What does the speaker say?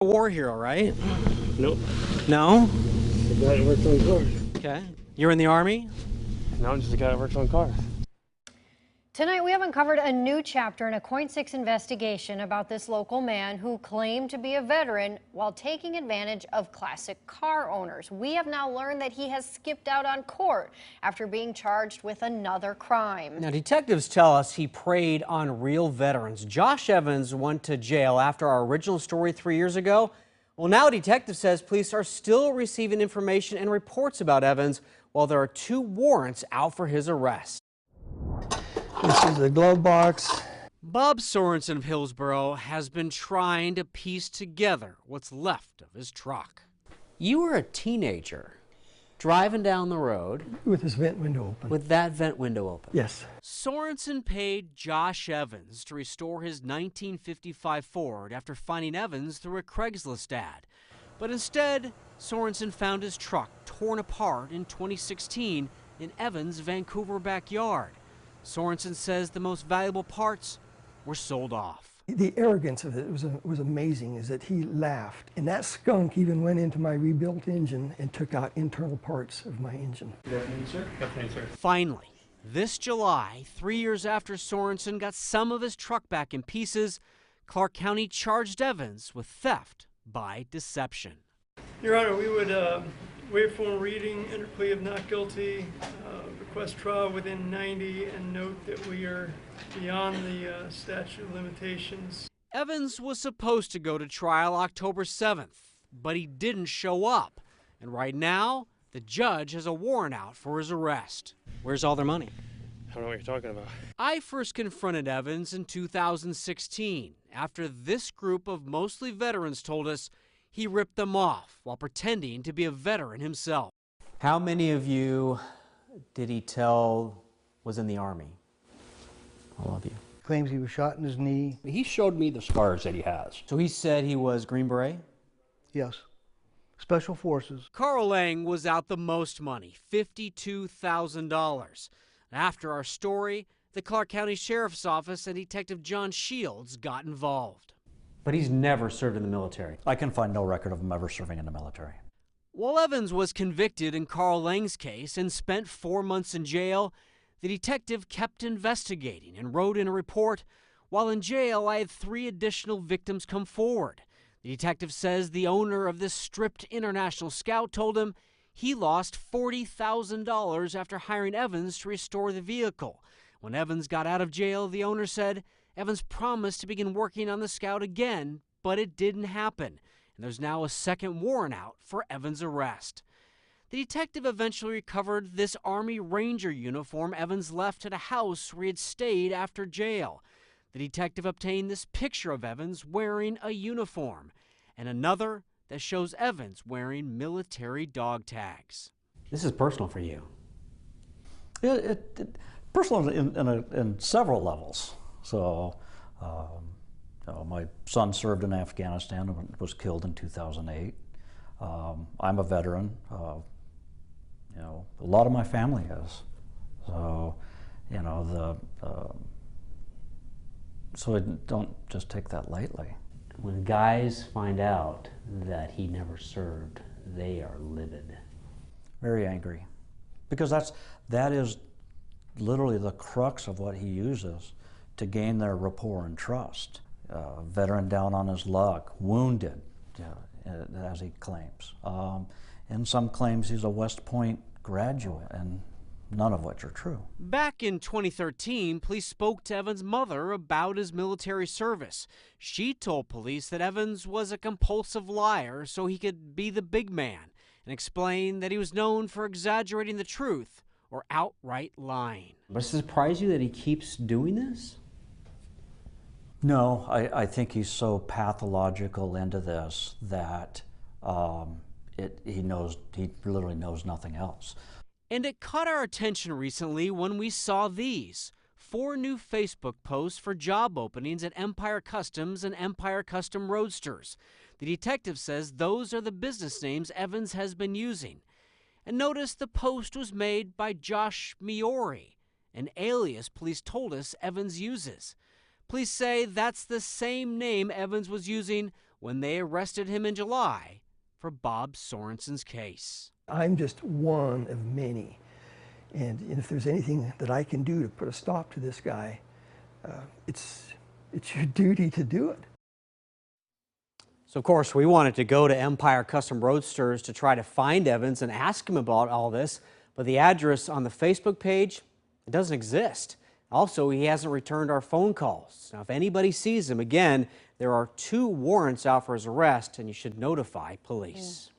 A war hero, right? Nope. No? The guy that works on cars. Okay. You're in the Army? No, I'm just the guy that works on cars. Tonight, we have uncovered a new chapter in a .6 investigation about this local man who claimed to be a veteran while taking advantage of classic car owners. We have now learned that he has skipped out on court after being charged with another crime. Now, detectives tell us he preyed on real veterans. Josh Evans went to jail after our original story 3 years ago. Well, now detective says police are still receiving information and reports about Evans while there are 2 warrants out for his arrest. This is a glove box. Bob Sorensen of Hillsboro has been trying to piece together what's left of his truck. You were a teenager driving down the road With this vent window open. with that vent window open. Yes. Sorensen paid Josh Evans to restore his 1955 Ford after finding Evans through a Craigslist ad. But instead, Sorensen found his truck torn apart in 2016 in Evans' Vancouver backyard. Sorensen says the most valuable parts were sold off. The arrogance of it was amazing, is that he laughed. And that skunk even went into my rebuilt engine and took out internal parts of my engine. Definitely, sir. Definitely, sir. Finally, this July, 3 years after Sorensen got some of his truck back in pieces, Clark County charged Evans with theft by deception. Your Honor, we would waive formal reading, enter plea of not guilty, request trial within 90, and note that we are beyond the statute of limitations. Evans was supposed to go to trial October 7th, but he didn't show up. And right now, the judge has a warrant out for his arrest. Where's all their money? I don't know what you're talking about. I first confronted Evans in 2016 after this group of mostly veterans told us he ripped them off while pretending to be a veteran himself. How many of you did he tell was in the Army? All of you. Claims he was shot in his knee. He showed me the scars that he has. So he said he was Green Beret? Yes. Special Forces. Carl Lang was out the most money, $52,000. After our story, the Clark County Sheriff's Office and Detective John Shields got involved. But he's never served in the military. I can find no record of him ever serving in the military. While Evans was convicted in Carl Lang's case and spent 4 months in jail, the detective kept investigating and wrote in a report, "While in jail, I had 3 additional victims come forward." The detective says the owner of this stripped International Scout told him he lost $40,000 after hiring Evans to restore the vehicle. When Evans got out of jail, the owner said Evans promised to begin working on the Scout again, but it didn't happen. And there's now a second warrant out for Evans' arrest. The detective eventually recovered this Army Ranger uniform Evans left at a house where he had stayed after jail. The detective obtained this picture of Evans wearing a uniform and another that shows Evans wearing military dog tags. This is personal for you. Personal in several levels. So, my son served in Afghanistan and was killed in 2008. I'm a veteran. A lot of my family is. So, so I don't just take that lightly. When guys find out that he never served, they are livid. Very angry, because that is literally the crux of what he uses to gain their rapport and trust. Veteran down on his luck, wounded, as he claims. And some claims he's a West Point graduate, and none of which are true. Back in 2013, police spoke to Evans' mother about his military service. She told police that Evans was a compulsive liar so he could be the big man, and explained that he was known for exaggerating the truth or outright lying. Does it surprise you that he keeps doing this? No, I think he's so pathological into this that he literally knows nothing else. And it caught our attention recently when we saw these 4 new Facebook posts for job openings at Empire Customs and Empire Custom Roadsters. The detective says those are the business names Evans has been using. And notice the post was made by Josh Miori, an alias police told us Evans uses. Police say that's the same name Evans was using when they arrested him in July for Bob Sorensen's case. I'm just one of many. And if there's anything that I can do to put a stop to this guy, it's your duty to do it. So, of course, we wanted to go to Empire Custom Roadsters to try to find Evans and ask him about all this, but the address on the Facebook page, it doesn't exist. Also, he hasn't returned our phone calls. Now, if anybody sees him, again, there are 2 warrants out for his arrest, and you should notify police.